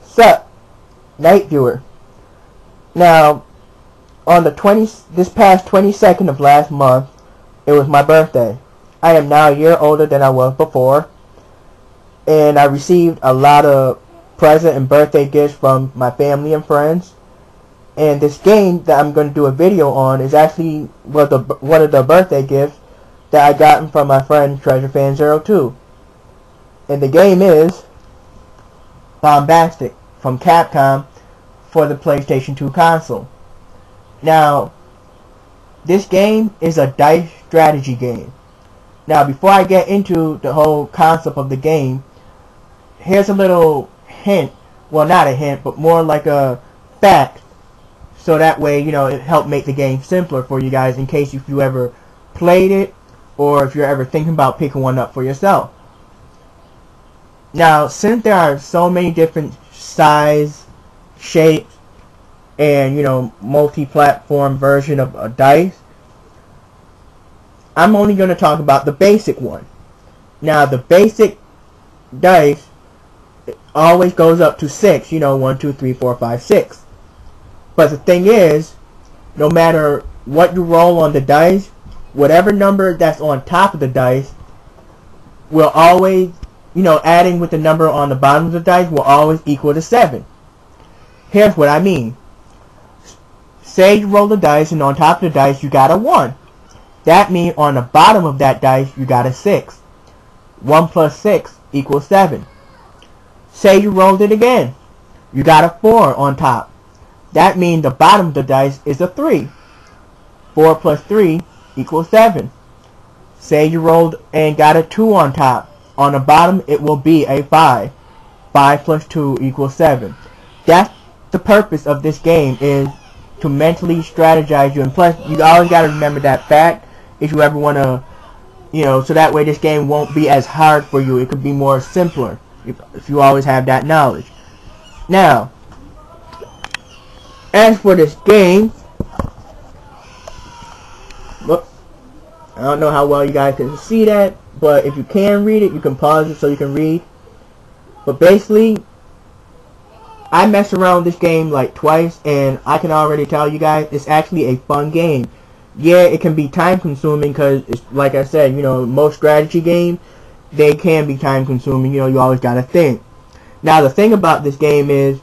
Sup, Night Viewer. Now, on this past 22nd of last month, it was my birthday. I am now a year older than I was before, and I received a lot of present and birthday gifts from my family and friends. And this game that I'm going to do a video on is actually one of the birthday gifts that I got from my friend TreasureFan02. And the game is Bombastic from Capcom for the PlayStation 2 console. Now, this game is a dice strategy game. Now, before I get into the whole concept of the game, here's a little hint. Well, not a hint, but more like a fact. So that way, it helped make the game simpler for you guys in case if you ever played it or if you're ever thinking about picking one up for yourself. Now, since there are so many different size, shapes, and, multi-platform version of dice, I'm only going to talk about the basic one. Now, the basic dice always goes up to 6, 1, 2, 3, 4, 5, 6. But the thing is, no matter what you roll on the dice, whatever number that's on top of the dice will always, adding with the number on the bottom of the dice will always equal to 7. Here's what I mean. Say you roll the dice and on top of the dice you got a 1. That means on the bottom of that dice you got a 6. 1 plus 6 equals 7. Say you rolled it again. You got a 4 on top. That means the bottom of the dice is a 3. 4 plus 3 equals 7. Say you rolled and got a 2 on top. On the bottom it will be a 5. 5 plus 2 equals 7. That's the purpose of this game, is to mentally strategize you. And plus, you always got to remember that fact if you ever want to, so that way this game won't be as hard for you. It could be more simpler if you always have that knowledge. Now, as for this game, look, I don't know how well you guys can see that, but if you can read it, you can pause it so you can read. But basically, I messed around with this game like twice, and I can already tell you guys it's actually a fun game. Yeah, it can be time consuming because, like I said, most strategy games, they can be time consuming. You always gotta think. Now, the thing about this game is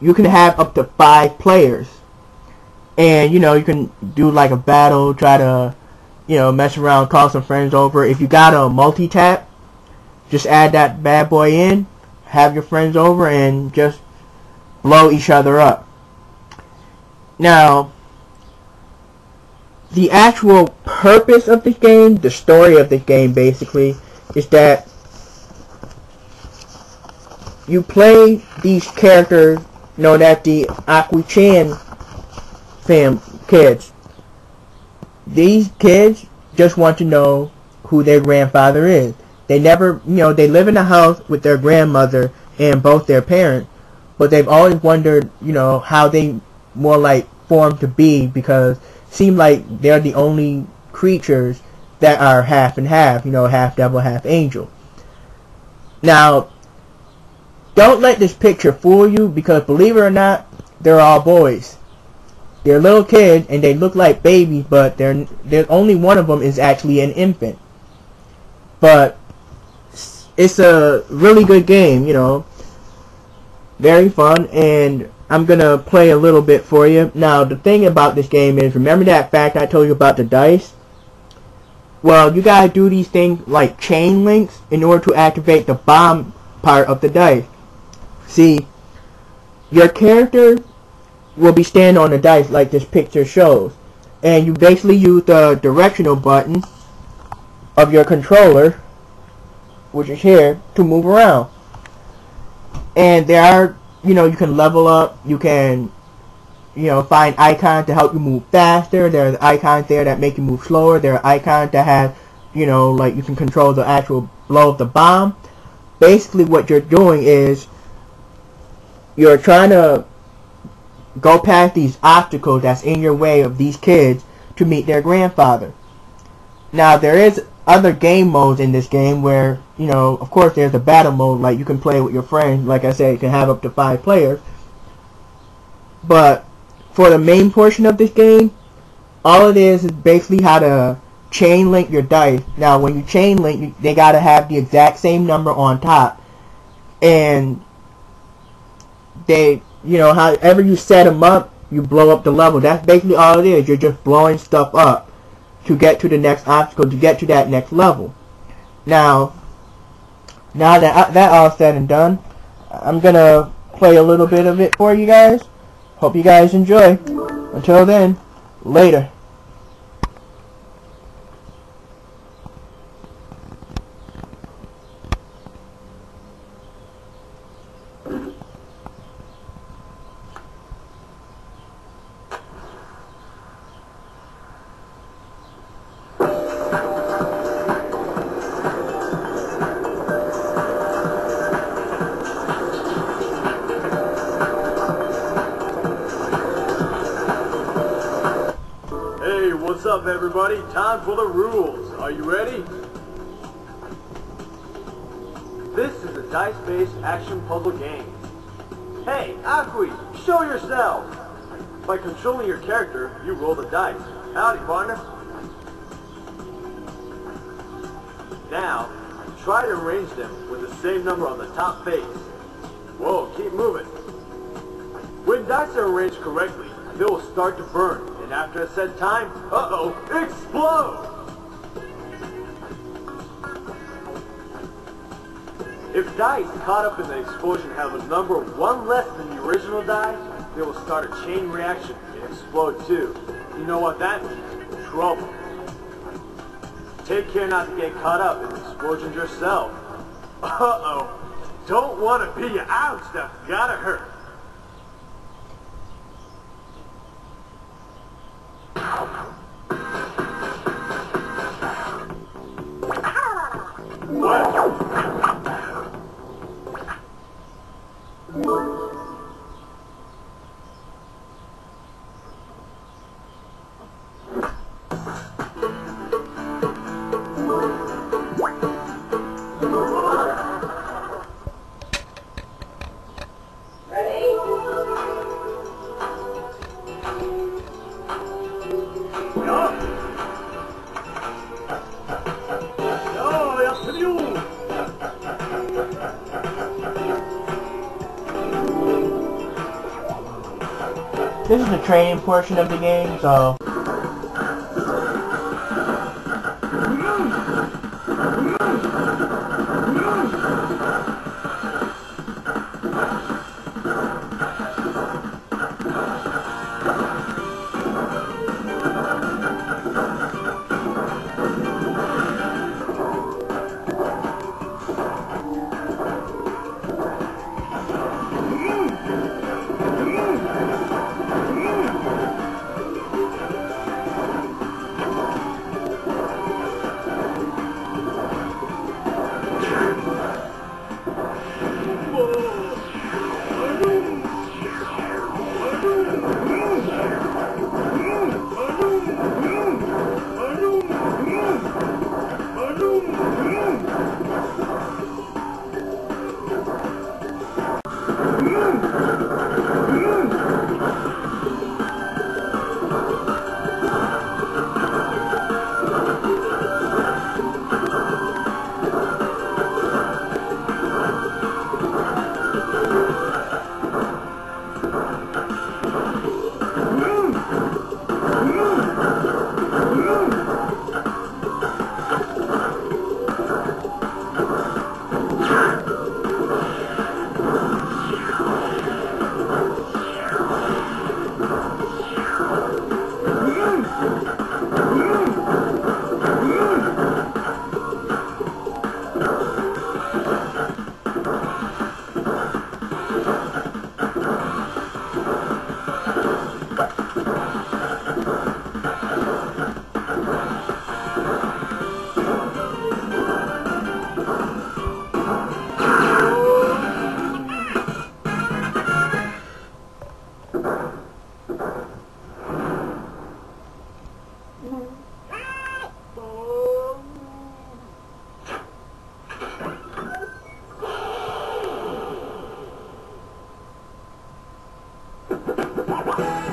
you can have up to 5 players, and you can do like a battle, try to mess around, call some friends over. If you got a multi-tap, just add that bad boy in, have your friends over, and just blow each other up. Now, the actual purpose of this game, the story of this game basically, is that you play these characters known as the Akui-chan kids. These kids just want to know who their grandfather is. They never, they live in a house with their grandmother and both their parents, but they've always wondered, how they more like formed to be, because it seems like they're the only creatures that are half and half, half devil, half angel. Now, don't let this picture fool you, because believe it or not, they're all boys. They're little kids, and they look like babies, but there's only one of them is actually an infant. But it's a really good game, very fun, and I'm gonna play a little bit for you. Now, the thing about this game is, remember that fact I told you about the dice? Well, you gotta do these things like chain links in order to activate the bomb part of the dice. See, your character will be standing on the dice like this picture shows, and you basically use the directional button of your controller, which is here, to move around. And there are, you can level up, you can, find icons to help you move faster. There are icons there that make you move slower. There are icons that have, like you can control the actual blow of the bomb. Basically what you're doing is you're trying to go past these obstacles that's in your way of these kids to meet their grandfather. Now, there is other game modes in this game where, you know, of course there's a battle mode, like you can play with your friends. Like I said, you can have up to 5 players. But for the main portion of this game, all it is basically how to chain link your dice. Now, when you chain link, they gotta have the exact same number on top, and they, you know, however you set them up, you blow up the level. That's basically all it is. You're just blowing stuff up to get to the next obstacle, to get to that next level. Now that all said and done, I'm gonna play a little bit of it for you guys. Hope you guys enjoy. Until then, later. What's up, everybody? Time for the rules. Are you ready? This is a dice-based action puzzle game. Hey, Akui, show yourself! By controlling your character, you roll the dice. Howdy, partner. Now, try to arrange them with the same number on the top face. Whoa, keep moving. When dice are arranged correctly, they will start to burn. After a set time, explode! If dice caught up in the explosion have a number 1 less than the original die, they will start a chain reaction and explode too. You know what that means? Trouble. Take care not to get caught up in the explosions yourself. Don't want to be ouch, that's gotta hurt. This is the training portion of the game, so one.